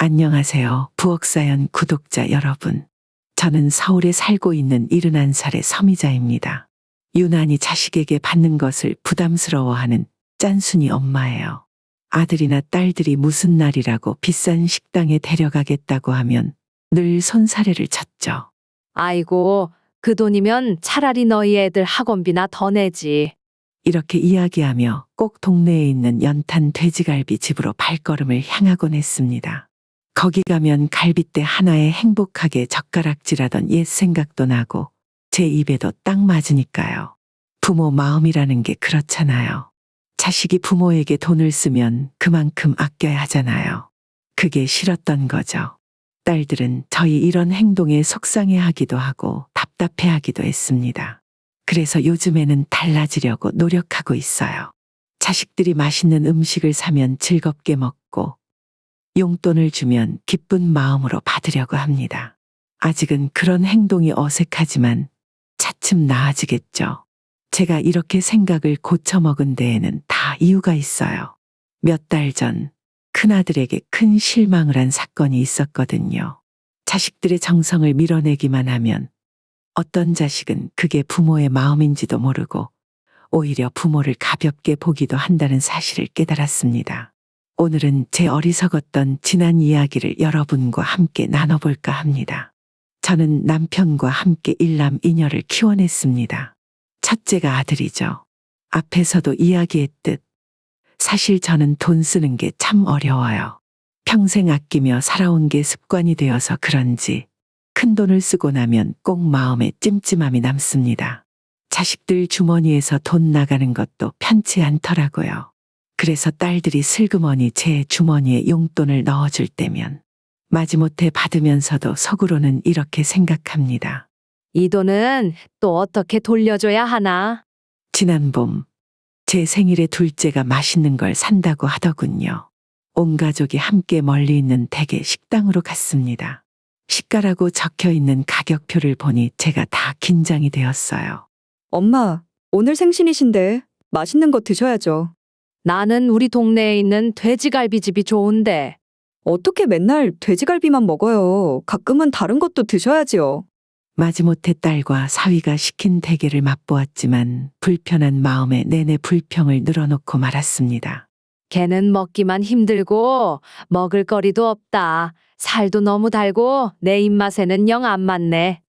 안녕하세요. 부엌사연 구독자 여러분. 저는 서울에 살고 있는 71살의 서미자입니다. 유난히 자식에게 받는 것을 부담스러워하는 짠순이 엄마예요. 아들이나 딸들이 무슨 날이라고 비싼 식당에 데려가겠다고 하면 늘 손사래를 쳤죠. 아이고, 그 돈이면 차라리 너희 애들 학원비나 더 내지. 이렇게 이야기하며 꼭 동네에 있는 연탄 돼지갈비 집으로 발걸음을 향하곤 했습니다. 거기 가면 갈빗대 하나에 행복하게 젓가락질하던 옛 생각도 나고 제 입에도 딱 맞으니까요. 부모 마음이라는 게 그렇잖아요. 자식이 부모에게 돈을 쓰면 그만큼 아껴야 하잖아요. 그게 싫었던 거죠. 딸들은 저희 이런 행동에 속상해하기도 하고 답답해하기도 했습니다. 그래서 요즘에는 달라지려고 노력하고 있어요. 자식들이 맛있는 음식을 사면 즐겁게 먹고 용돈을 주면 기쁜 마음으로 받으려고 합니다. 아직은 그런 행동이 어색하지만 차츰 나아지겠죠. 제가 이렇게 생각을 고쳐먹은 데에는 다 이유가 있어요. 몇 달 전 큰아들에게 큰 실망을 한 사건이 있었거든요. 자식들의 정성을 밀어내기만 하면 어떤 자식은 그게 부모의 마음인지도 모르고 오히려 부모를 가볍게 보기도 한다는 사실을 깨달았습니다. 오늘은 제 어리석었던 지난 이야기를 여러분과 함께 나눠볼까 합니다. 저는 남편과 함께 일남 이녀를 키워냈습니다. 첫째가 아들이죠. 앞에서도 이야기했듯 사실 저는 돈 쓰는 게 참 어려워요. 평생 아끼며 살아온 게 습관이 되어서 그런지 큰 돈을 쓰고 나면 꼭 마음에 찜찜함이 남습니다. 자식들 주머니에서 돈 나가는 것도 편치 않더라고요. 그래서 딸들이 슬그머니 제 주머니에 용돈을 넣어줄 때면 마지못해 받으면서도 속으로는 이렇게 생각합니다. 이 돈은 또 어떻게 돌려줘야 하나? 지난 봄, 제 생일에 둘째가 맛있는 걸 산다고 하더군요. 온 가족이 함께 멀리 있는 댁에 식당으로 갔습니다. 시가라고 적혀 있는 가격표를 보니 제가 다 긴장이 되었어요. 엄마, 오늘 생신이신데 맛있는 거 드셔야죠. 나는 우리 동네에 있는 돼지갈비집이 좋은데. 어떻게 맨날 돼지갈비만 먹어요. 가끔은 다른 것도 드셔야지요. 마지못해 딸과 사위가 시킨 대게를 맛보았지만 불편한 마음에 내내 불평을 늘어놓고 말았습니다. 걔는 먹기만 힘들고 먹을 거리도 없다. 살도 너무 달고 내 입맛에는 영 안 맞네.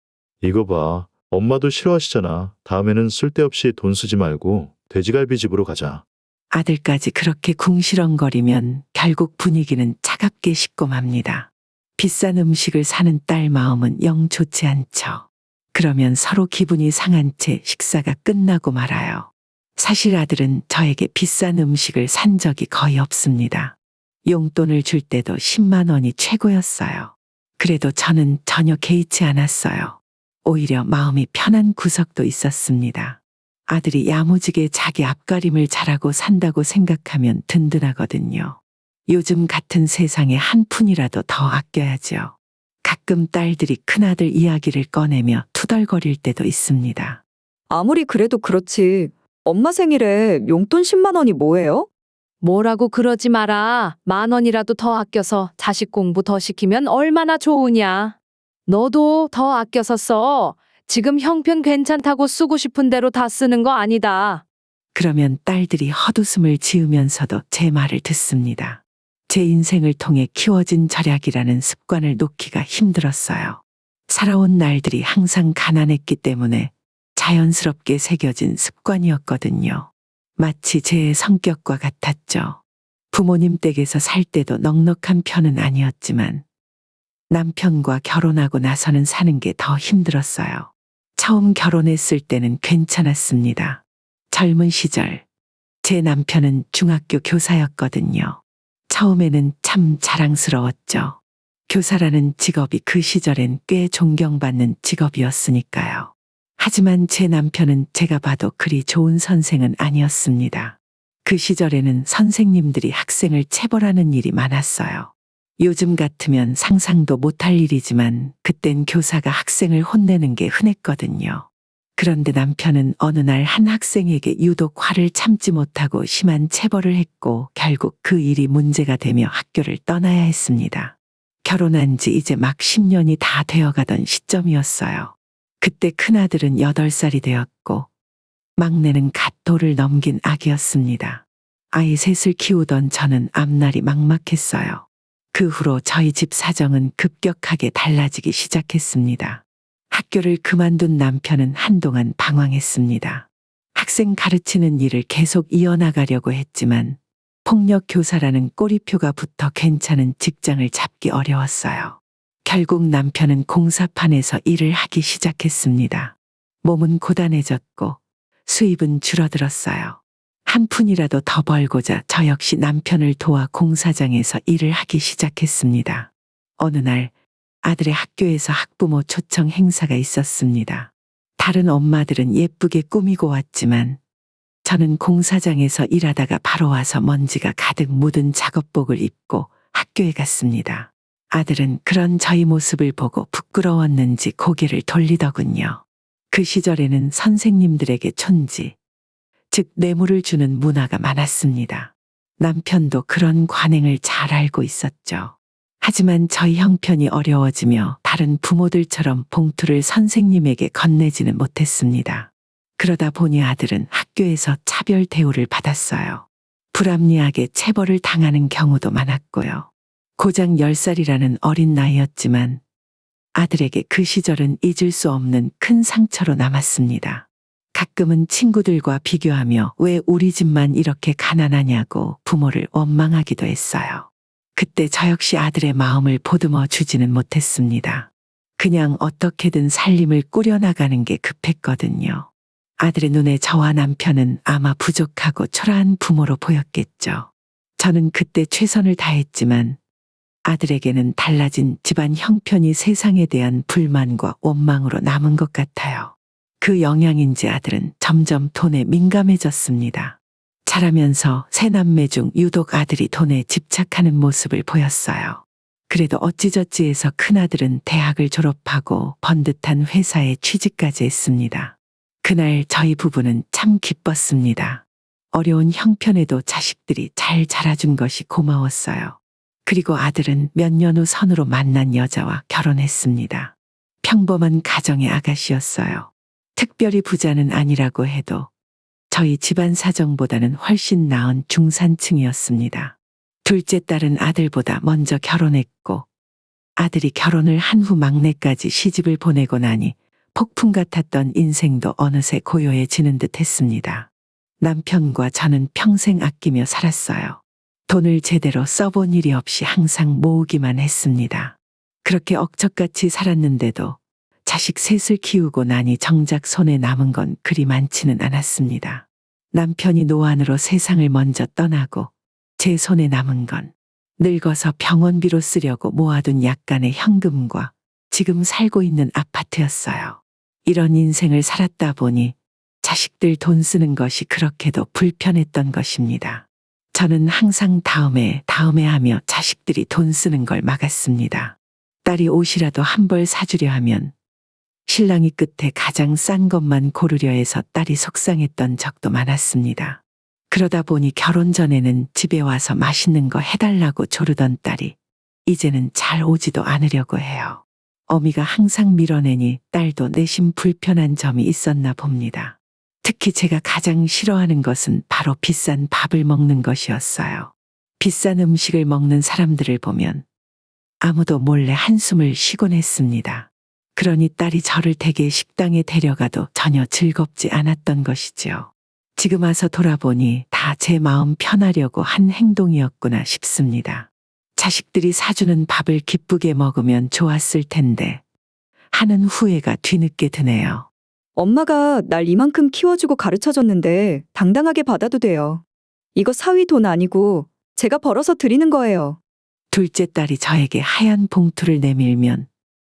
이거 봐. 엄마도 싫어하시잖아. 다음에는 쓸데없이 돈 쓰지 말고 돼지갈비 집으로 가자. 아들까지 그렇게 궁시렁거리면 결국 분위기는 차갑게 식고 맙니다. 비싼 음식을 사는 딸 마음은 영 좋지 않죠. 그러면 서로 기분이 상한 채 식사가 끝나고 말아요. 사실 아들은 저에게 비싼 음식을 산 적이 거의 없습니다. 용돈을 줄 때도 10만 원이 최고였어요. 그래도 저는 전혀 개의치 않았어요. 오히려 마음이 편한 구석도 있었습니다. 아들이 야무지게 자기 앞가림을 잘하고 산다고 생각하면 든든하거든요. 요즘 같은 세상에 한 푼이라도 더 아껴야죠. 가끔 딸들이 큰아들 이야기를 꺼내며 투덜거릴 때도 있습니다. 아무리 그래도 그렇지. 엄마 생일에 용돈 10만 원이 뭐예요? 뭐라고 그러지 마라. 10,000원이라도 더 아껴서 자식 공부 더 시키면 얼마나 좋으냐. 너도 더 아껴서 써. 지금 형편 괜찮다고 쓰고 싶은 대로 다 쓰는 거 아니다. 그러면 딸들이 헛웃음을 지으면서도 제 말을 듣습니다. 제 인생을 통해 키워진 절약이라는 습관을 놓기가 힘들었어요. 살아온 날들이 항상 가난했기 때문에 자연스럽게 새겨진 습관이었거든요. 마치 제 성격과 같았죠. 부모님 댁에서 살 때도 넉넉한 편은 아니었지만 남편과 결혼하고 나서는 사는 게 더 힘들었어요. 처음 결혼했을 때는 괜찮았습니다. 젊은 시절 제 남편은 중학교 교사였거든요. 처음에는 참 자랑스러웠죠. 교사라는 직업이 그 시절엔 꽤 존경받는 직업이었으니까요. 하지만 제 남편은 제가 봐도 그리 좋은 선생은 아니었습니다. 그 시절에는 선생님들이 학생을 체벌하는 일이 많았어요. 요즘 같으면 상상도 못할 일이지만 그땐 교사가 학생을 혼내는 게 흔했거든요. 그런데 남편은 어느 날 한 학생에게 유독 화를 참지 못하고 심한 체벌을 했고 결국 그 일이 문제가 되며 학교를 떠나야 했습니다. 결혼한 지 이제 막 10년이 다 되어가던 시점이었어요. 그때 큰아들은 8살이 되었고 막내는 갓 돌을 넘긴 아기였습니다. 아이 셋을 키우던 저는 앞날이 막막했어요. 그 후로 저희 집 사정은 급격하게 달라지기 시작했습니다. 학교를 그만둔 남편은 한동안 방황했습니다. 학생 가르치는 일을 계속 이어나가려고 했지만 폭력 교사라는 꼬리표가 붙어 괜찮은 직장을 잡기 어려웠어요. 결국 남편은 공사판에서 일을 하기 시작했습니다. 몸은 고단해졌고 수입은 줄어들었어요. 한 푼이라도 더 벌고자 저 역시 남편을 도와 공사장에서 일을 하기 시작했습니다. 어느 날 아들의 학교에서 학부모 초청 행사가 있었습니다. 다른 엄마들은 예쁘게 꾸미고 왔지만 저는 공사장에서 일하다가 바로 와서 먼지가 가득 묻은 작업복을 입고 학교에 갔습니다. 아들은 그런 저희 모습을 보고 부끄러웠는지 고개를 돌리더군요. 그 시절에는 선생님들에게 촌지, 즉 뇌물을 주는 문화가 많았습니다. 남편도 그런 관행을 잘 알고 있었죠. 하지만 저희 형편이 어려워지며 다른 부모들처럼 봉투를 선생님에게 건네지는 못했습니다. 그러다 보니 아들은 학교에서 차별 대우를 받았어요. 불합리하게 체벌을 당하는 경우도 많았고요. 고작 10살이라는 어린 나이였지만 아들에게 그 시절은 잊을 수 없는 큰 상처로 남았습니다. 가끔은 친구들과 비교하며 왜 우리 집만 이렇게 가난하냐고 부모를 원망하기도 했어요. 그때 저 역시 아들의 마음을 보듬어 주지는 못했습니다. 그냥 어떻게든 살림을 꾸려나가는 게 급했거든요. 아들의 눈에 저와 남편은 아마 부족하고 초라한 부모로 보였겠죠. 저는 그때 최선을 다했지만 아들에게는 달라진 집안 형편이 세상에 대한 불만과 원망으로 남은 것 같아요. 그 영향인지 아들은 점점 돈에 민감해졌습니다. 자라면서 세 남매 중 유독 아들이 돈에 집착하는 모습을 보였어요. 그래도 어찌저찌해서 큰아들은 대학을 졸업하고 번듯한 회사에 취직까지 했습니다. 그날 저희 부부는 참 기뻤습니다. 어려운 형편에도 자식들이 잘 자라준 것이 고마웠어요. 그리고 아들은 몇 년 후 선으로 만난 여자와 결혼했습니다. 평범한 가정의 아가씨였어요. 특별히 부자는 아니라고 해도 저희 집안 사정보다는 훨씬 나은 중산층이었습니다. 둘째 딸은 아들보다 먼저 결혼했고 아들이 결혼을 한 후 막내까지 시집을 보내고 나니 폭풍 같았던 인생도 어느새 고요해지는 듯 했습니다. 남편과 저는 평생 아끼며 살았어요. 돈을 제대로 써본 일이 없이 항상 모으기만 했습니다. 그렇게 억척같이 살았는데도 자식 셋을 키우고 나니 정작 손에 남은 건 그리 많지는 않았습니다. 남편이 노안으로 세상을 먼저 떠나고 제 손에 남은 건 늙어서 병원비로 쓰려고 모아둔 약간의 현금과 지금 살고 있는 아파트였어요. 이런 인생을 살았다 보니 자식들 돈 쓰는 것이 그렇게도 불편했던 것입니다. 저는 항상 다음에 하며 자식들이 돈 쓰는 걸 막았습니다. 딸이 옷이라도 한 벌 사주려 하면 신랑이 끝에 가장 싼 것만 고르려 해서 딸이 속상했던 적도 많았습니다. 그러다 보니 결혼 전에는 집에 와서 맛있는 거 해달라고 조르던 딸이 이제는 잘 오지도 않으려고 해요. 어미가 항상 밀어내니 딸도 내심 불편한 점이 있었나 봅니다. 특히 제가 가장 싫어하는 것은 바로 비싼 밥을 먹는 것이었어요. 비싼 음식을 먹는 사람들을 보면 아무도 몰래 한숨을 쉬곤 했습니다. 그러니 딸이 저를 댁에 식당에 데려가도 전혀 즐겁지 않았던 것이지요. 지금 와서 돌아보니 다 제 마음 편하려고 한 행동이었구나 싶습니다. 자식들이 사주는 밥을 기쁘게 먹으면 좋았을 텐데 하는 후회가 뒤늦게 드네요. 엄마가 날 이만큼 키워주고 가르쳐줬는데 당당하게 받아도 돼요. 이거 사위 돈 아니고 제가 벌어서 드리는 거예요. 둘째 딸이 저에게 하얀 봉투를 내밀면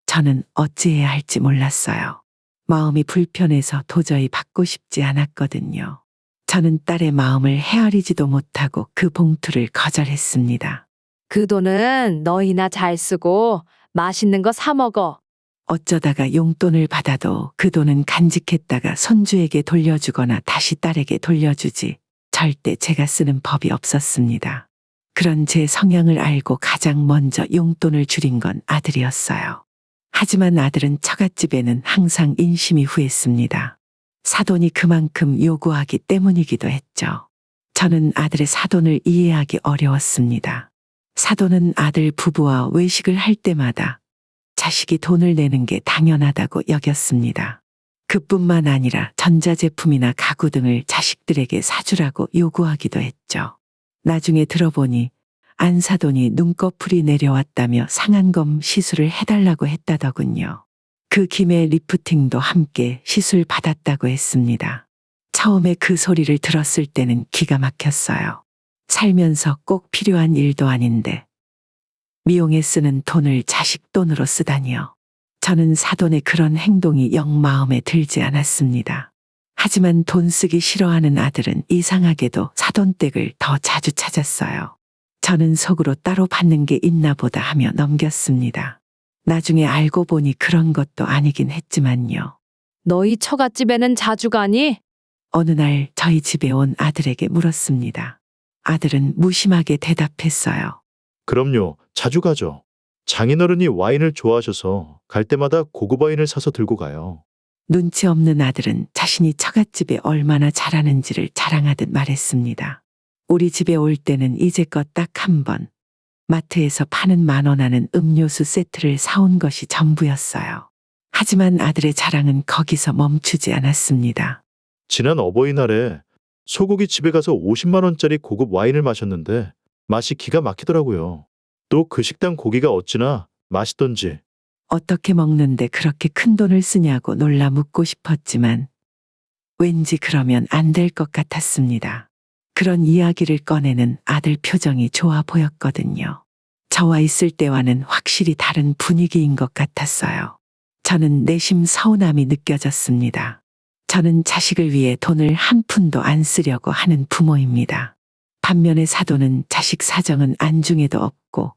저는 어찌해야 할지 몰랐어요. 마음이 불편해서 도저히 받고 싶지 않았거든요. 저는 딸의 마음을 헤아리지도 못하고 그 봉투를 거절했습니다. 그 돈은 너희나 잘 쓰고 맛있는 거 사 먹어. 어쩌다가 용돈을 받아도 그 돈은 간직했다가 손주에게 돌려주거나 다시 딸에게 돌려주지 절대 제가 쓰는 법이 없었습니다. 그런 제 성향을 알고 가장 먼저 용돈을 줄인 건 아들이었어요. 하지만 아들은 처갓집에는 항상 인심이 후했습니다. 사돈이 그만큼 요구하기 때문이기도 했죠. 저는 아들의 사돈을 이해하기 어려웠습니다. 사돈은 아들 부부와 외식을 할 때마다 자식이 돈을 내는 게 당연하다고 여겼습니다. 그뿐만 아니라 전자제품이나 가구 등을 자식들에게 사주라고 요구하기도 했죠. 나중에 들어보니 안사돈이 눈꺼풀이 내려왔다며 상안검 시술을 해달라고 했다더군요. 그 김에 리프팅도 함께 시술 받았다고 했습니다. 처음에 그 소리를 들었을 때는 기가 막혔어요. 살면서 꼭 필요한 일도 아닌데 미용에 쓰는 돈을 자식 돈으로 쓰다니요. 저는 사돈의 그런 행동이 영 마음에 들지 않았습니다. 하지만 돈 쓰기 싫어하는 아들은 이상하게도 사돈 댁을 더 자주 찾았어요. 저는 속으로 따로 받는 게 있나 보다 하며 넘겼습니다. 나중에 알고 보니 그런 것도 아니긴 했지만요. 너희 처갓집에는 자주 가니? 어느 날 저희 집에 온 아들에게 물었습니다. 아들은 무심하게 대답했어요. 그럼요. 자주 가죠. 장인어른이 와인을 좋아하셔서 갈 때마다 고급 와인을 사서 들고 가요. 눈치 없는 아들은 자신이 처갓집에 얼마나 잘하는지를 자랑하듯 말했습니다. 우리 집에 올 때는 이제껏 딱 한 번 마트에서 파는 10,000원 하는 음료수 세트를 사온 것이 전부였어요. 하지만 아들의 자랑은 거기서 멈추지 않았습니다. 지난 어버이날에 소고기 집에 가서 50만 원짜리 고급 와인을 마셨는데 맛이 기가 막히더라고요. 또 그 식당 고기가 어찌나 맛있던지. 어떻게 먹는데 그렇게 큰 돈을 쓰냐고 놀라 묻고 싶었지만 왠지 그러면 안 될 것 같았습니다. 그런 이야기를 꺼내는 아들 표정이 좋아 보였거든요. 저와 있을 때와는 확실히 다른 분위기인 것 같았어요. 저는 내심 서운함이 느껴졌습니다. 저는 자식을 위해 돈을 한 푼도 안 쓰려고 하는 부모입니다. 반면에 사돈은 자식 사정은 안중에도 없고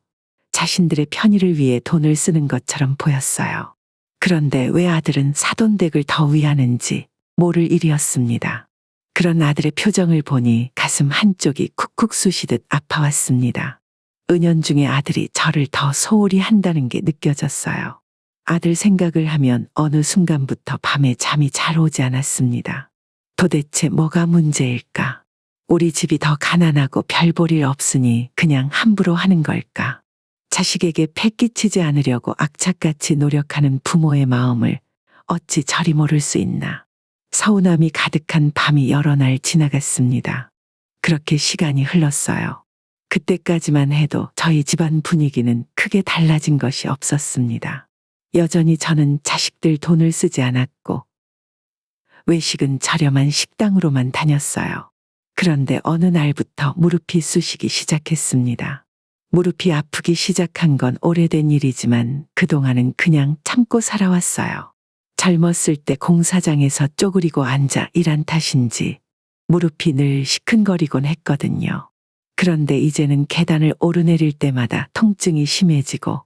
자신들의 편의를 위해 돈을 쓰는 것처럼 보였어요. 그런데 왜 아들은 사돈 댁을 더 위하는지 모를 일이었습니다. 그런 아들의 표정을 보니 가슴 한쪽이 쿡쿡 쑤시듯 아파왔습니다. 은연중에 아들이 저를 더 소홀히 한다는 게 느껴졌어요. 아들 생각을 하면 어느 순간부터 밤에 잠이 잘 오지 않았습니다. 도대체 뭐가 문제일까? 우리 집이 더 가난하고 별 볼 일 없으니 그냥 함부로 하는 걸까? 자식에게 패 끼치지 않으려고 악착같이 노력하는 부모의 마음을 어찌 저리 모를 수 있나. 서운함이 가득한 밤이 여러 날 지나갔습니다. 그렇게 시간이 흘렀어요. 그때까지만 해도 저희 집안 분위기는 크게 달라진 것이 없었습니다. 여전히 저는 자식들 돈을 쓰지 않았고 외식은 저렴한 식당으로만 다녔어요. 그런데 어느 날부터 무릎이 쑤시기 시작했습니다. 무릎이 아프기 시작한 건 오래된 일이지만 그동안은 그냥 참고 살아왔어요. 젊었을 때 공사장에서 쪼그리고 앉아 일한 탓인지 무릎이 늘 시큰거리곤 했거든요. 그런데 이제는 계단을 오르내릴 때마다 통증이 심해지고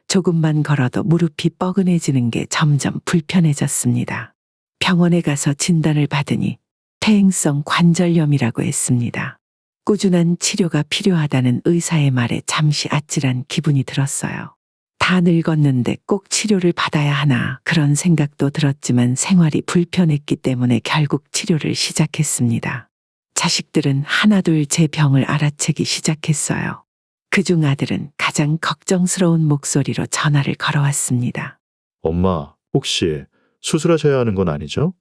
조금만 걸어도 무릎이 뻐근해지는 게 점점 불편해졌습니다. 병원에 가서 진단을 받으니 퇴행성 관절염이라고 했습니다. 꾸준한 치료가 필요하다는 의사의 말에 잠시 아찔한 기분이 들었어요. 다 늙었는데 꼭 치료를 받아야 하나 그런 생각도 들었지만 생활이 불편했기 때문에 결국 치료를 시작했습니다. 자식들은 하나둘 제 병을 알아채기 시작했어요. 그중 아들은 가장 걱정스러운 목소리로 전화를 걸어왔습니다. 엄마, 혹시 수술하셔야 하는 건 아니죠?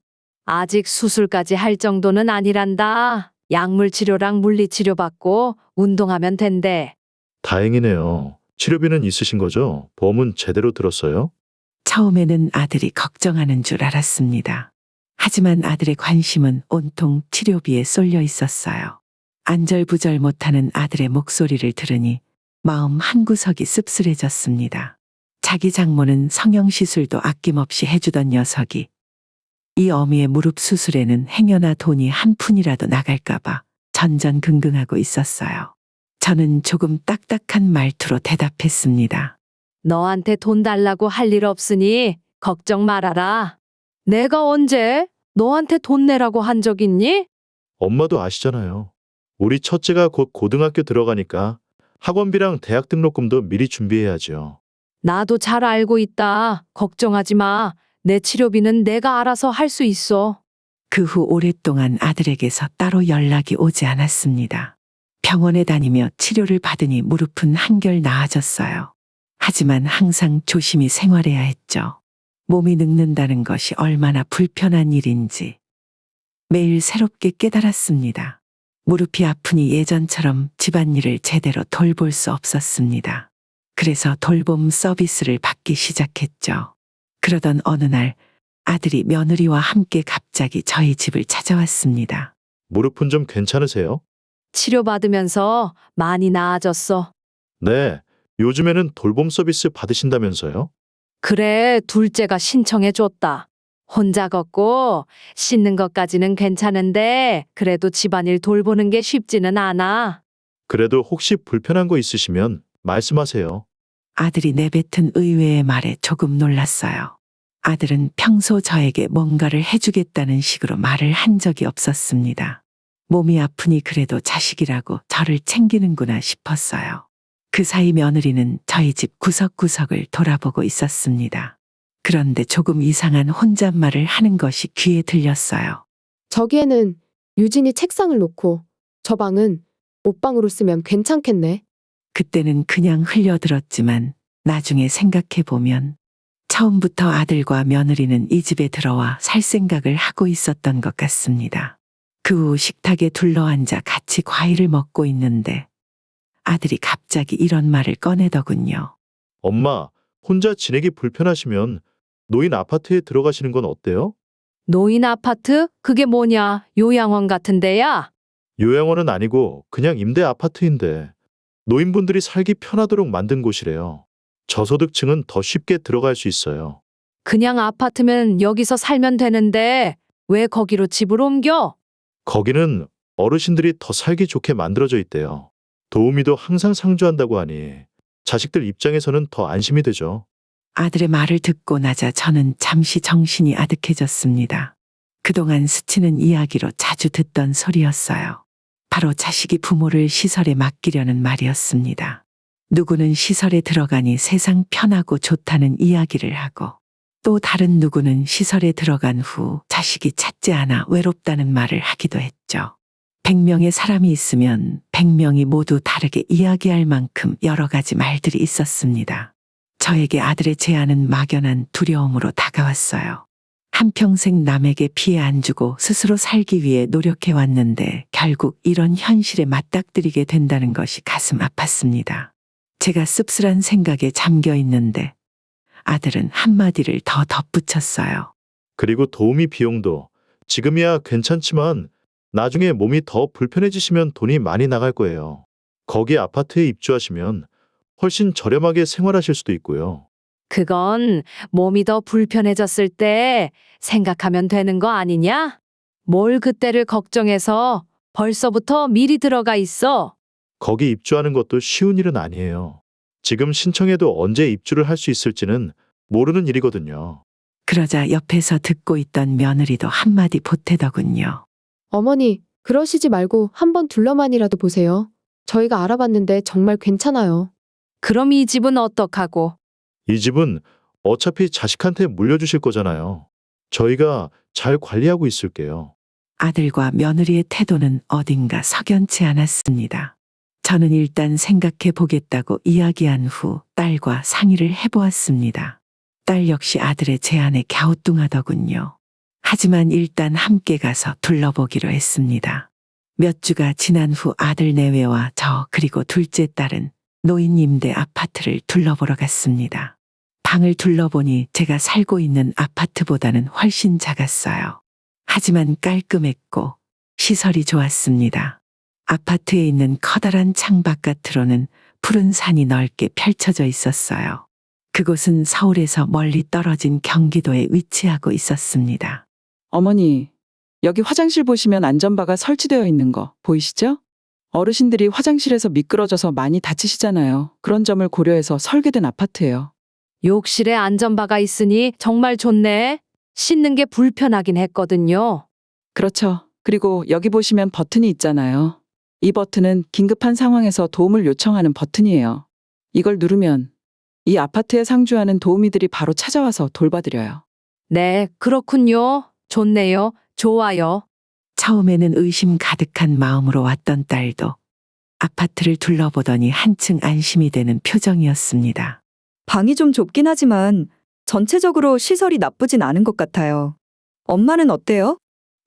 아직 수술까지 할 정도는 아니란다. 약물 치료랑 물리 치료 받고 운동하면 된대. 다행이네요. 치료비는 있으신 거죠? 보험은 제대로 들었어요? 처음에는 아들이 걱정하는 줄 알았습니다. 하지만 아들의 관심은 온통 치료비에 쏠려 있었어요. 안절부절 못하는 아들의 목소리를 들으니 마음 한구석이 씁쓸해졌습니다. 자기 장모는 성형시술도 아낌없이 해주던 녀석이 이 어미의 무릎 수술에는 행여나 돈이 한 푼이라도 나갈까봐 전전긍긍하고 있었어요. 저는 조금 딱딱한 말투로 대답했습니다. 너한테 돈 달라고 할 일 없으니 걱정 말아라. 내가 언제 너한테 돈 내라고 한 적 있니? 엄마도 아시잖아요. 우리 첫째가 곧 고등학교 들어가니까 학원비랑 대학 등록금도 미리 준비해야죠. 나도 잘 알고 있다. 걱정하지 마. 내 치료비는 내가 알아서 할 수 있어. 그 후 오랫동안 아들에게서 따로 연락이 오지 않았습니다. 병원에 다니며 치료를 받으니 무릎은 한결 나아졌어요. 하지만 항상 조심히 생활해야 했죠. 몸이 늙는다는 것이 얼마나 불편한 일인지 매일 새롭게 깨달았습니다. 무릎이 아프니 예전처럼 집안일을 제대로 돌볼 수 없었습니다. 그래서 돌봄 서비스를 받기 시작했죠. 그러던 어느 날 아들이 며느리와 함께 갑자기 저희 집을 찾아왔습니다. 무릎은 좀 괜찮으세요? 치료받으면서 많이 나아졌어. 네. 요즘에는 돌봄 서비스 받으신다면서요? 그래, 둘째가 신청해 줬다. 혼자 걷고 씻는 것까지는 괜찮은데 그래도 집안일 돌보는 게 쉽지는 않아. 그래도 혹시 불편한 거 있으시면 말씀하세요. 아들이 내뱉은 의외의 말에 조금 놀랐어요. 아들은 평소 저에게 뭔가를 해주겠다는 식으로 말을 한 적이 없었습니다. 몸이 아프니 그래도 자식이라고 저를 챙기는구나 싶었어요. 그 사이 며느리는 저희 집 구석구석을 돌아보고 있었습니다. 그런데 조금 이상한 혼잣말을 하는 것이 귀에 들렸어요. 저기에는 유진이 책상을 놓고 저 방은 옷방으로 쓰면 괜찮겠네. 그때는 그냥 흘려들었지만 나중에 생각해보면 처음부터 아들과 며느리는 이 집에 들어와 살 생각을 하고 있었던 것 같습니다. 그 후 식탁에 둘러앉아 같이 과일을 먹고 있는데 아들이 갑자기 이런 말을 꺼내더군요. 엄마, 혼자 지내기 불편하시면 노인 아파트에 들어가시는 건 어때요? 노인 아파트? 그게 뭐냐? 요양원 같은 데야? 요양원은 아니고 그냥 임대 아파트인데 노인분들이 살기 편하도록 만든 곳이래요. 저소득층은 더 쉽게 들어갈 수 있어요. 그냥 아파트면 여기서 살면 되는데 왜 거기로 집을 옮겨? 거기는 어르신들이 더 살기 좋게 만들어져 있대요. 도우미도 항상 상주한다고 하니 자식들 입장에서는 더 안심이 되죠. 아들의 말을 듣고 나자 저는 잠시 정신이 아득해졌습니다. 그동안 스치는 이야기로 자주 듣던 소리였어요. 바로 자식이 부모를 시설에 맡기려는 말이었습니다. 누구는 시설에 들어가니 세상 편하고 좋다는 이야기를 하고 또 다른 누구는 시설에 들어간 후 자식이 찾지 않아 외롭다는 말을 하기도 했죠. 100명의 사람이 있으면 100명이 모두 다르게 이야기할 만큼 여러 가지 말들이 있었습니다. 저에게 아들의 제안은 막연한 두려움으로 다가왔어요. 한평생 남에게 피해 안 주고 스스로 살기 위해 노력해 왔는데 결국 이런 현실에 맞닥뜨리게 된다는 것이 가슴 아팠습니다. 제가 씁쓸한 생각에 잠겨 있는데 아들은 한마디를 더 덧붙였어요. 그리고 도우미 비용도 지금이야 괜찮지만 나중에 몸이 더 불편해지시면 돈이 많이 나갈 거예요. 거기 아파트에 입주하시면 훨씬 저렴하게 생활하실 수도 있고요. 그건 몸이 더 불편해졌을 때 생각하면 되는 거 아니냐? 뭘 그때를 걱정해서 벌써부터 미리 들어가 있어. 거기 입주하는 것도 쉬운 일은 아니에요. 지금 신청해도 언제 입주를 할 수 있을지는 모르는 일이거든요. 그러자 옆에서 듣고 있던 며느리도 한마디 보태더군요. 어머니, 그러시지 말고 한번 둘러만이라도 보세요. 저희가 알아봤는데 정말 괜찮아요. 그럼 이 집은 어떡하고? 이 집은 어차피 자식한테 물려주실 거잖아요. 저희가 잘 관리하고 있을게요. 아들과 며느리의 태도는 어딘가 석연치 않았습니다. 저는 일단 생각해 보겠다고 이야기한 후 딸과 상의를 해보았습니다. 딸 역시 아들의 제안에 갸우뚱하더군요. 하지만 일단 함께 가서 둘러보기로 했습니다. 몇 주가 지난 후 아들 내외와 저 그리고 둘째 딸은 노인 임대 아파트를 둘러보러 갔습니다. 방을 둘러보니 제가 살고 있는 아파트보다는 훨씬 작았어요. 하지만 깔끔했고 시설이 좋았습니다. 아파트에 있는 커다란 창 바깥으로는 푸른 산이 넓게 펼쳐져 있었어요. 그곳은 서울에서 멀리 떨어진 경기도에 위치하고 있었습니다. 어머니, 여기 화장실 보시면 안전바가 설치되어 있는 거 보이시죠? 어르신들이 화장실에서 미끄러져서 많이 다치시잖아요. 그런 점을 고려해서 설계된 아파트예요. 욕실에 안전바가 있으니 정말 좋네. 씻는 게 불편하긴 했거든요. 그렇죠. 그리고 여기 보시면 버튼이 있잖아요. 이 버튼은 긴급한 상황에서 도움을 요청하는 버튼이에요. 이걸 누르면 이 아파트에 상주하는 도우미들이 바로 찾아와서 돌봐드려요. 네, 그렇군요. 좋네요. 좋아요. 처음에는 의심 가득한 마음으로 왔던 딸도 아파트를 둘러보더니 한층 안심이 되는 표정이었습니다. 방이 좀 좁긴 하지만 전체적으로 시설이 나쁘진 않은 것 같아요. 엄마는 어때요?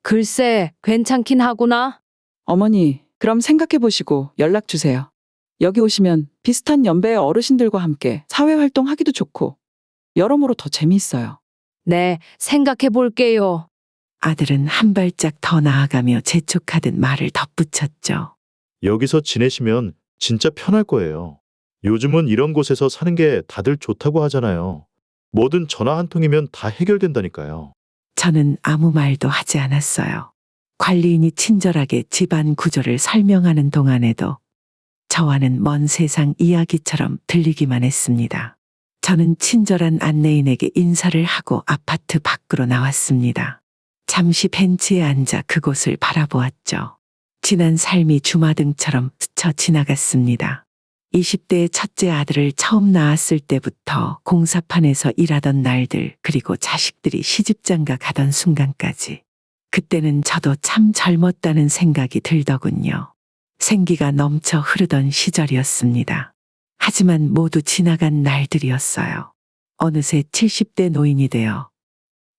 글쎄, 괜찮긴 하구나. 어머니, 그럼 생각해보시고 연락 주세요. 여기 오시면 비슷한 연배의 어르신들과 함께 사회활동 하기도 좋고 여러모로 더 재미있어요. 네, 생각해 볼게요. 아들은 한 발짝 더 나아가며 재촉하듯 말을 덧붙였죠. 여기서 지내시면 진짜 편할 거예요. 요즘은 이런 곳에서 사는 게 다들 좋다고 하잖아요. 뭐든 전화 한 통이면 다 해결된다니까요. 저는 아무 말도 하지 않았어요. 관리인이 친절하게 집안 구조를 설명하는 동안에도 저와는 먼 세상 이야기처럼 들리기만 했습니다. 저는 친절한 안내인에게 인사를 하고 아파트 밖으로 나왔습니다. 잠시 벤치에 앉아 그곳을 바라보았죠. 지난 삶이 주마등처럼 스쳐 지나갔습니다. 20대의 첫째 아들을 처음 낳았을 때부터 공사판에서 일하던 날들, 그리고 자식들이 시집장가 가던 순간까지. 그때는 저도 참 젊었다는 생각이 들더군요. 생기가 넘쳐 흐르던 시절이었습니다. 하지만 모두 지나간 날들이었어요. 어느새 70대 노인이 되어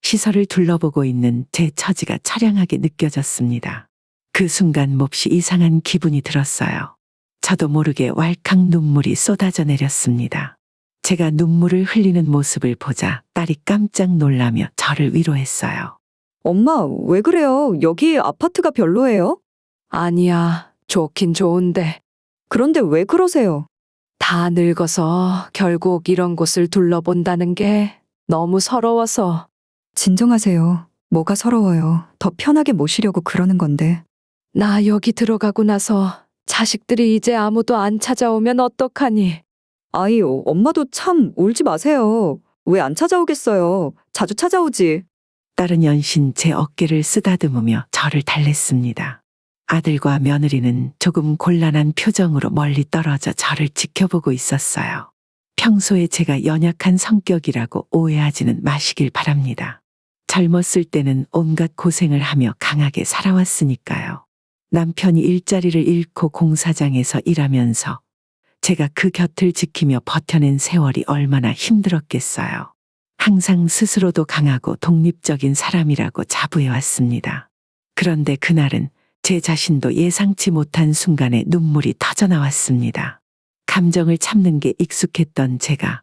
시설을 둘러보고 있는 제 처지가 처량하게 느껴졌습니다. 그 순간 몹시 이상한 기분이 들었어요. 저도 모르게 왈칵 눈물이 쏟아져 내렸습니다. 제가 눈물을 흘리는 모습을 보자 딸이 깜짝 놀라며 저를 위로했어요. 엄마, 왜 그래요? 여기 아파트가 별로예요? 아니야, 좋긴 좋은데. 그런데 왜 그러세요? 다 늙어서 결국 이런 곳을 둘러본다는 게 너무 서러워서. 진정하세요. 뭐가 서러워요. 더 편하게 모시려고 그러는 건데. 나 여기 들어가고 나서 자식들이 이제 아무도 안 찾아오면 어떡하니? 아이, 엄마도 참 울지 마세요. 왜 안 찾아오겠어요? 자주 찾아오지. 딸은 연신 제 어깨를 쓰다듬으며 저를 달랬습니다. 아들과 며느리는 조금 곤란한 표정으로 멀리 떨어져 저를 지켜보고 있었어요. 평소에 제가 연약한 성격이라고 오해하지는 마시길 바랍니다. 젊었을 때는 온갖 고생을 하며 강하게 살아왔으니까요. 남편이 일자리를 잃고 공사장에서 일하면서 제가 그 곁을 지키며 버텨낸 세월이 얼마나 힘들었겠어요. 항상 스스로도 강하고 독립적인 사람이라고 자부해왔습니다. 그런데 그날은 제 자신도 예상치 못한 순간에 눈물이 터져나왔습니다. 감정을 참는 게 익숙했던 제가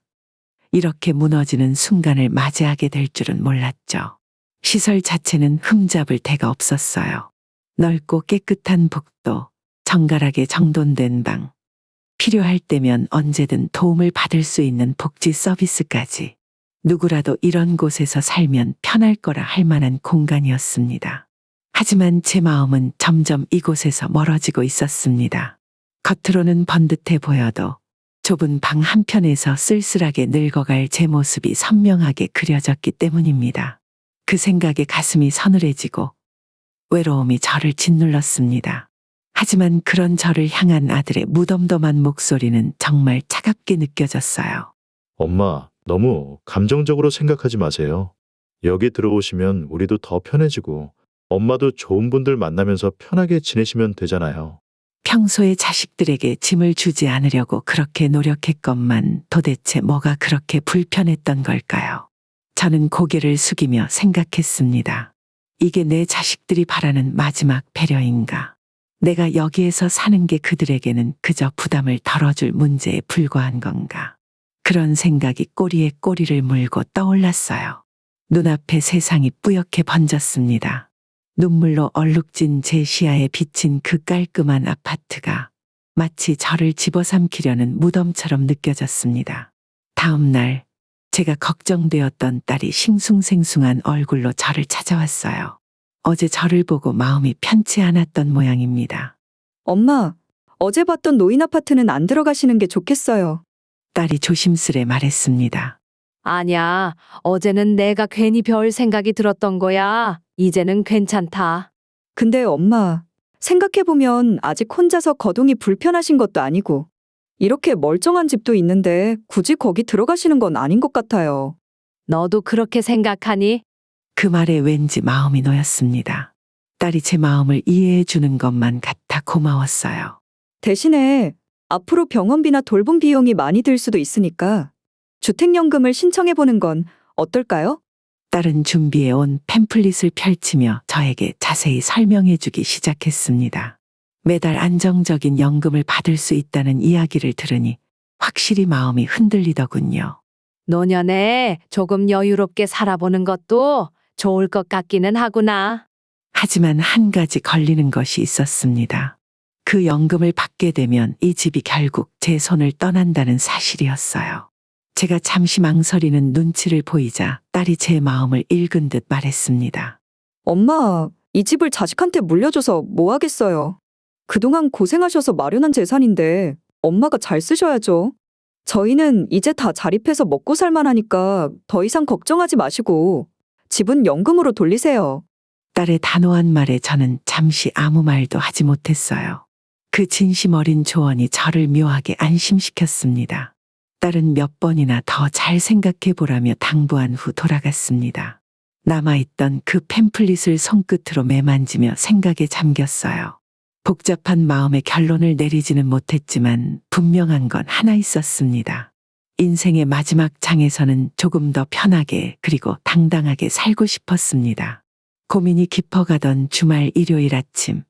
이렇게 무너지는 순간을 맞이하게 될 줄은 몰랐죠. 시설 자체는 흠잡을 데가 없었어요. 넓고 깨끗한 복도, 정갈하게 정돈된 방, 필요할 때면 언제든 도움을 받을 수 있는 복지 서비스까지. 누구라도 이런 곳에서 살면 편할 거라 할 만한 공간이었습니다. 하지만 제 마음은 점점 이곳에서 멀어지고 있었습니다. 겉으로는 번듯해 보여도 좁은 방 한편에서 쓸쓸하게 늙어갈 제 모습이 선명하게 그려졌기 때문입니다. 그 생각에 가슴이 서늘해지고 외로움이 저를 짓눌렀습니다. 하지만 그런 저를 향한 아들의 무덤덤한 목소리는 정말 차갑게 느껴졌어요. 엄마, 너무 감정적으로 생각하지 마세요. 여기 들어오시면 우리도 더 편해지고 엄마도 좋은 분들 만나면서 편하게 지내시면 되잖아요. 평소에 자식들에게 짐을 주지 않으려고 그렇게 노력했건만 도대체 뭐가 그렇게 불편했던 걸까요? 저는 고개를 숙이며 생각했습니다. 이게 내 자식들이 바라는 마지막 배려인가? 내가 여기에서 사는 게 그들에게는 그저 부담을 덜어줄 문제에 불과한 건가? 그런 생각이 꼬리에 꼬리를 물고 떠올랐어요. 눈앞에 세상이 뿌옇게 번졌습니다. 눈물로 얼룩진 제 시야에 비친 그 깔끔한 아파트가 마치 저를 집어삼키려는 무덤처럼 느껴졌습니다. 다음 날 제가 걱정되었던 딸이 싱숭생숭한 얼굴로 저를 찾아왔어요. 어제 저를 보고 마음이 편치 않았던 모양입니다. 엄마, 어제 봤던 노인 아파트는 안 들어가시는 게 좋겠어요. 딸이 조심스레 말했습니다. 아니야, 어제는 내가 괜히 별 생각이 들었던 거야. 이제는 괜찮다. 근데 엄마, 생각해보면 아직 혼자서 거동이 불편하신 것도 아니고, 이렇게 멀쩡한 집도 있는데 굳이 거기 들어가시는 건 아닌 것 같아요. 너도 그렇게 생각하니? 그 말에 왠지 마음이 놓였습니다. 딸이 제 마음을 이해해 주는 것만 같아 고마웠어요. 대신에 앞으로 병원비나 돌봄 비용이 많이 들 수도 있으니까 주택연금을 신청해보는 건 어떨까요? 딸은 준비해 온 팸플릿을 펼치며 저에게 자세히 설명해 주기 시작했습니다. 매달 안정적인 연금을 받을 수 있다는 이야기를 들으니 확실히 마음이 흔들리더군요. 노년에 조금 여유롭게 살아보는 것도 좋을 것 같기는 하구나. 하지만 한 가지 걸리는 것이 있었습니다. 그 연금을 받게 되면 이 집이 결국 제 손을 떠난다는 사실이었어요. 제가 잠시 망설이는 눈치를 보이자 딸이 제 마음을 읽은 듯 말했습니다. 엄마, 이 집을 자식한테 물려줘서 뭐 하겠어요? 그동안 고생하셔서 마련한 재산인데 엄마가 잘 쓰셔야죠. 저희는 이제 다 자립해서 먹고 살만하니까 더 이상 걱정하지 마시고 집은 연금으로 돌리세요. 딸의 단호한 말에 저는 잠시 아무 말도 하지 못했어요. 그 진심 어린 조언이 저를 묘하게 안심시켰습니다. 딸은 몇 번이나 더 잘 생각해 보라며 당부한 후 돌아갔습니다. 남아있던 그 팸플릿을 손끝으로 매만지며 생각에 잠겼어요. 복잡한 마음의 결론을 내리지는 못했지만 분명한 건 하나 있었습니다. 인생의 마지막 장에서는 조금 더 편하게 그리고 당당하게 살고 싶었습니다. 고민이 깊어가던 주말 일요일 아침,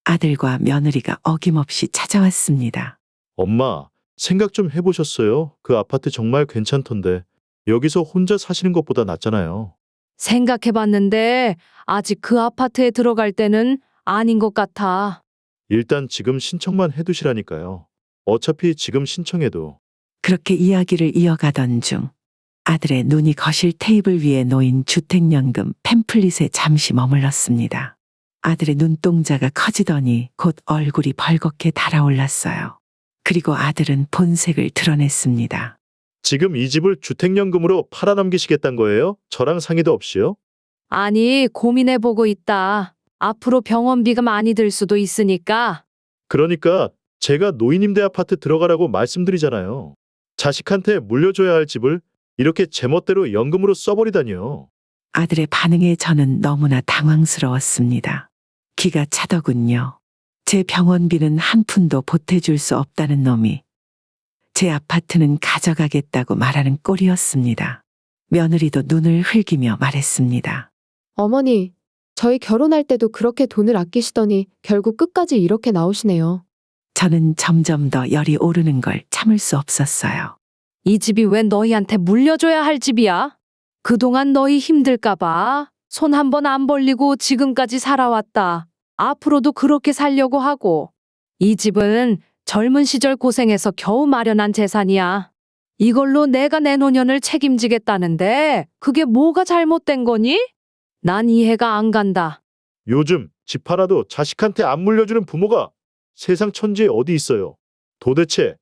아들과 며느리가 어김없이 찾아왔습니다. 엄마, 생각 좀 해보셨어요? 그 아파트 정말 괜찮던데. 여기서 혼자 사시는 것보다 낫잖아요. 생각해봤는데 아직 그 아파트에 들어갈 때는 아닌 것 같아. 일단 지금 신청만 해두시라니까요. 어차피 지금 신청해도. 그렇게 이야기를 이어가던 중 아들의 눈이 거실 테이블 위에 놓인 주택연금 팸플릿에 잠시 머물렀습니다. 아들의 눈동자가 커지더니 곧 얼굴이 벌겋게 달아올랐어요. 그리고 아들은 본색을 드러냈습니다. 지금 이 집을 주택연금으로 팔아넘기시겠단 거예요? 저랑 상의도 없이요? 아니, 고민해보고 있다. 앞으로 병원비가 많이 들 수도 있으니까. 그러니까 제가 노인임대 아파트 들어가라고 말씀드리잖아요. 자식한테 물려줘야 할 집을 이렇게 제멋대로 연금으로 써버리다니요. 아들의 반응에 저는 너무나 당황스러웠습니다. 기가 차더군요. 제 병원비는 한 푼도 보태줄 수 없다는 놈이 제 아파트는 가져가겠다고 말하는 꼴이었습니다. 며느리도 눈을 흘기며 말했습니다. 어머니, 저희 결혼할 때도 그렇게 돈을 아끼시더니 결국 끝까지 이렇게 나오시네요. 저는 점점 더 열이 오르는 걸 참을 수 없었어요. 이 집이 왜 너희한테 물려줘야 할 집이야? 그동안 너희 힘들까봐 손 한 번 안 벌리고 지금까지 살아왔다. 앞으로도 그렇게 살려고 하고. 이 집은 젊은 시절 고생해서 겨우 마련한 재산이야. 이걸로 내가 내 노년을 책임지겠다는데 그게 뭐가 잘못된 거니? 난 이해가 안 간다. 요즘 집 팔아도 자식한테 안 물려주는 부모가 세상 천지에 어디 있어요. 도대체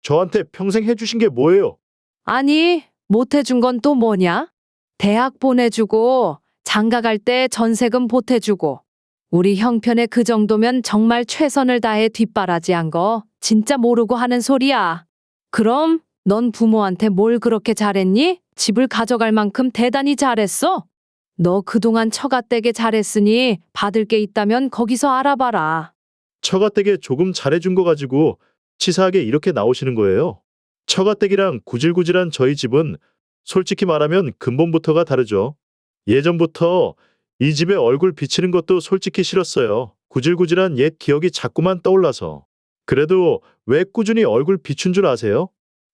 저한테 평생 해주신 게 뭐예요? 아니, 못 해준 건 또 뭐냐? 대학 보내주고 장가 갈 때 전세금 보태주고 우리 형편에 그 정도면 정말 최선을 다해 뒷바라지한 거 진짜 모르고 하는 소리야. 그럼 넌 부모한테 뭘 그렇게 잘했니? 집을 가져갈 만큼 대단히 잘했어? 너 그동안 처가댁에 잘했으니 받을 게 있다면 거기서 알아봐라. 처가댁에 조금 잘해준 거 가지고 치사하게 이렇게 나오시는 거예요. 처가댁이랑 구질구질한 저희 집은 솔직히 말하면 근본부터가 다르죠. 예전부터 이 집에 얼굴 비치는 것도 솔직히 싫었어요. 구질구질한 옛 기억이 자꾸만 떠올라서. 그래도 왜 꾸준히 얼굴 비춘 줄 아세요?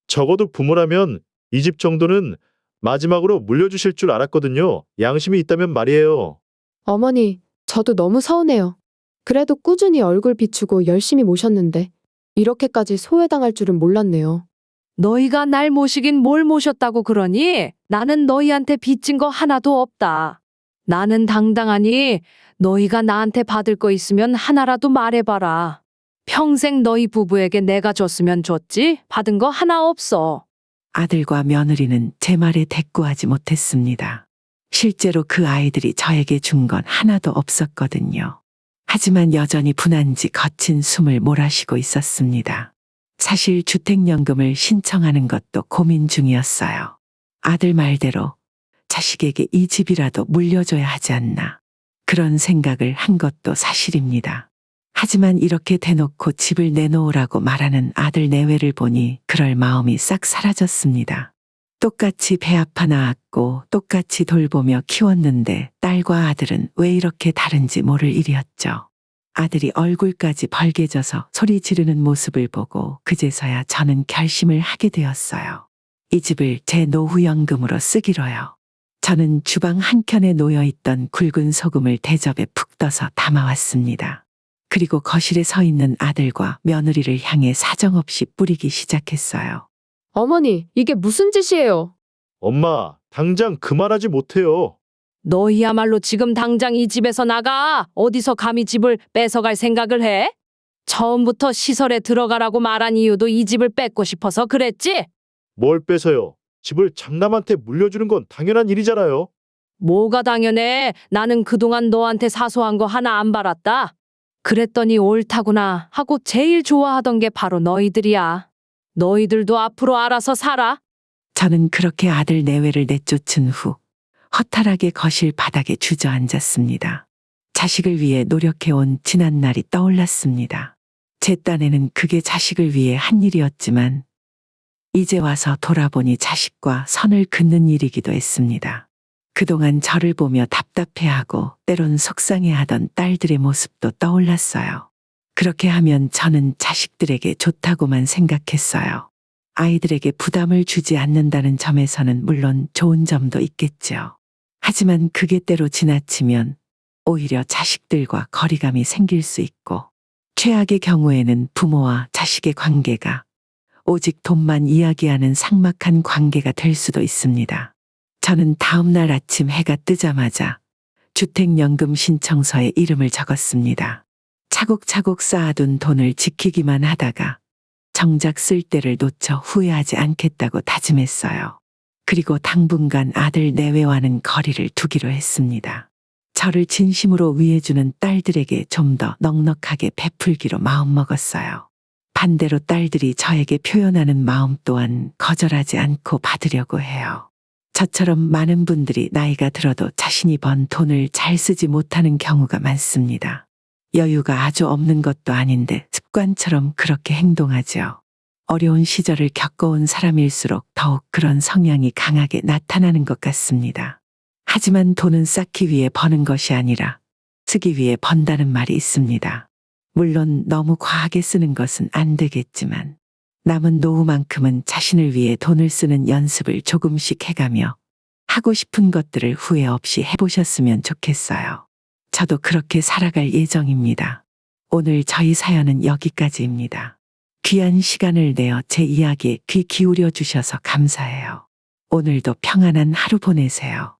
적어도 부모라면 이 집 정도는 마지막으로 물려주실 줄 알았거든요. 양심이 있다면 말이에요. 어머니, 저도 너무 서운해요. 그래도 꾸준히 얼굴 비추고 열심히 모셨는데 이렇게까지 소외당할 줄은 몰랐네요. 너희가 날 모시긴 뭘 모셨다고 그러니? 나는 너희한테 빚진 거 하나도 없다. 나는 당당하니 너희가 나한테 받을 거 있으면 하나라도 말해봐라. 평생 너희 부부에게 내가 줬으면 줬지 받은 거 하나 없어. 아들과 며느리는 제 말에 대꾸하지 못했습니다. 실제로 그 아이들이 저에게 준 건 하나도 없었거든요. 하지만 여전히 분한지 거친 숨을 몰아쉬고 있었습니다. 사실 주택연금을 신청하는 것도 고민 중이었어요. 아들 말대로 자식에게 이 집이라도 물려줘야 하지 않나. 그런 생각을 한 것도 사실입니다. 하지만 이렇게 대놓고 집을 내놓으라고 말하는 아들 내외를 보니 그럴 마음이 싹 사라졌습니다. 똑같이 배 아파 낳았고 똑같이 돌보며 키웠는데 딸과 아들은 왜 이렇게 다른지 모를 일이었죠. 아들이 얼굴까지 벌개져서 소리 지르는 모습을 보고 그제서야 저는 결심을 하게 되었어요. 이 집을 제 노후연금으로 쓰기로요. 저는 주방 한켠에 놓여있던 굵은 소금을 대접에 푹 떠서 담아왔습니다. 그리고 거실에 서 있는 아들과 며느리를 향해 사정없이 뿌리기 시작했어요. 어머니, 이게 무슨 짓이에요? 엄마, 당장 그 말하지 못해요. 너희야말로 지금 당장 이 집에서 나가. 어디서 감히 집을 뺏어갈 생각을 해? 처음부터 시설에 들어가라고 말한 이유도 이 집을 뺏고 싶어서 그랬지? 뭘 뺏어요? 집을 장남한테 물려주는 건 당연한 일이잖아요. 뭐가 당연해. 나는 그동안 너한테 사소한 거 하나 안 바랐다. 그랬더니 옳다구나 하고 제일 좋아하던 게 바로 너희들이야. 너희들도 앞으로 알아서 살아. 저는 그렇게 아들 내외를 내쫓은 후 허탈하게 거실 바닥에 주저앉았습니다. 자식을 위해 노력해온 지난 날이 떠올랐습니다. 제 딴에는 그게 자식을 위해 한 일이었지만 이제 와서 돌아보니 자식과 선을 긋는 일이기도 했습니다. 그동안 저를 보며 답답해하고 때론 속상해하던 딸들의 모습도 떠올랐어요. 그렇게 하면 저는 자식들에게 좋다고만 생각했어요. 아이들에게 부담을 주지 않는다는 점에서는 물론 좋은 점도 있겠죠. 하지만 그게 때로 지나치면 오히려 자식들과 거리감이 생길 수 있고 최악의 경우에는 부모와 자식의 관계가 오직 돈만 이야기하는 삭막한 관계가 될 수도 있습니다. 저는 다음 날 아침 해가 뜨자마자 주택연금 신청서에 이름을 적었습니다. 차곡차곡 쌓아둔 돈을 지키기만 하다가 정작 쓸 때를 놓쳐 후회하지 않겠다고 다짐했어요. 그리고 당분간 아들 내외와는 거리를 두기로 했습니다. 저를 진심으로 위해주는 딸들에게 좀 더 넉넉하게 베풀기로 마음먹었어요. 반대로 딸들이 저에게 표현하는 마음 또한 거절하지 않고 받으려고 해요. 저처럼 많은 분들이 나이가 들어도 자신이 번 돈을 잘 쓰지 못하는 경우가 많습니다. 여유가 아주 없는 것도 아닌데 습관처럼 그렇게 행동하죠. 어려운 시절을 겪어온 사람일수록 더욱 그런 성향이 강하게 나타나는 것 같습니다. 하지만 돈은 쌓기 위해 버는 것이 아니라 쓰기 위해 번다는 말이 있습니다. 물론 너무 과하게 쓰는 것은 안 되겠지만 남은 노후만큼은 자신을 위해 돈을 쓰는 연습을 조금씩 해가며 하고 싶은 것들을 후회 없이 해보셨으면 좋겠어요. 저도 그렇게 살아갈 예정입니다. 오늘 저희 사연은 여기까지입니다. 귀한 시간을 내어 제 이야기에 귀 기울여 주셔서 감사해요. 오늘도 평안한 하루 보내세요.